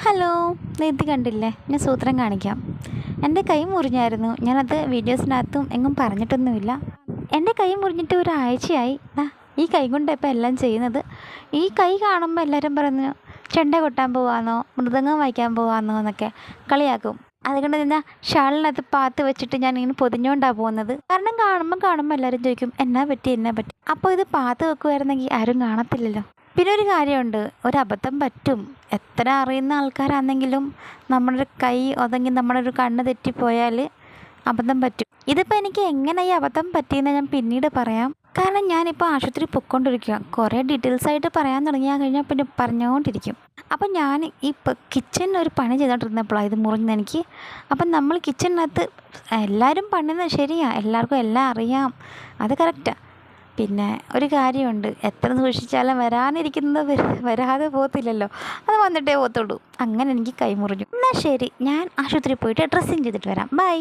Hello, ഇത് കണ്ടില്ലേ? ഞാൻ സൂത്രം കാണിക്കാം. എൻ്റെ കൈ മുറിഞ്ഞായിരുന്നു. ഞാനത് വീഡിയോസിനകത്തും എങ്ങും പറഞ്ഞിട്ടൊന്നുമില്ല. എൻ്റെ കൈ മുറിഞ്ഞിട്ട് ഒരാഴ്ചയായി. ഈ കൈ കൊണ്ട് ഇപ്പോൾ എല്ലാം ചെയ്യുന്നത്. ഈ കൈ കാണുമ്പോൾ എല്ലാവരും പറഞ്ഞു ചെണ്ട കൊട്ടാൻ പോവാന്നോ മൃദംഗം വായിക്കാൻ പോവാന്നോ എന്നൊക്കെ കളിയാക്കും. അതുകൊണ്ട് തന്നെ ഷാളിനകത്ത് പാത്ത് വെച്ചിട്ട് ഞാൻ ഇങ്ങനെ പൊതിഞ്ഞുകൊണ്ടാണ് പോകുന്നത്. കാരണം കാണുമ്പോൾ എല്ലാവരും ചോദിക്കും എന്നാ പറ്റി. അപ്പോൾ ഇത് പാത്ത് വെക്കുമായിരുന്നെങ്കിൽ ആരും കാണത്തില്ലല്ലോ. പിന്നെ ഒരു കാര്യമുണ്ട്, ഒരബദ്ധം പറ്റും. എത്ര അറിയുന്ന ആൾക്കാരാണെങ്കിലും നമ്മുടെ ഒരു കൈ ഒതെങ്കിൽ നമ്മുടെ ഒരു കണ്ണ് തെറ്റിപ്പോയാൽ അബദ്ധം പറ്റും. ഇതിപ്പോൾ എനിക്ക് എങ്ങനെ ഈ അബദ്ധം പറ്റിയെന്ന് ഞാൻ പിന്നീട് പറയാം. കാരണം ഞാനിപ്പോൾ ആശുപത്രി പൊയ്ക്കൊണ്ടിരിക്കുക. കുറേ ഡീറ്റെയിൽസായിട്ട് പറയാൻ തുടങ്ങിയാൽ കഴിഞ്ഞാൽ പിന്നെ പറഞ്ഞുകൊണ്ടിരിക്കും. അപ്പം ഞാൻ ഈ കിച്ചണിൽ ഒരു പണി ചെയ്തുകൊണ്ടിരുന്നപ്പോഴാണ് ഇത് മുറിഞ്ഞത് എനിക്ക്. അപ്പം നമ്മൾ കിച്ചണിനകത്ത് എല്ലാവരും പണിയുന്നത് ശരിയാണ്, എല്ലാവർക്കും എല്ലാം അറിയാം, അത് കറക്റ്റാണ്. പിന്നെ ഒരു കാര്യമുണ്ട്, എത്ര സൂക്ഷിച്ചാലും വരാനിരിക്കുന്നത് വരാതെ പോകത്തില്ലല്ലോ, അത് വന്നിട്ടേ പോകത്തുള്ളൂ. അങ്ങനെ എനിക്ക് കൈ മുറിഞ്ഞു. എന്നാൽ ശരി, ഞാൻ ആശുപത്രിയിൽ പോയിട്ട് ഡ്രസ്സിങ് ചെയ്തിട്ട് വരാം. ബൈ.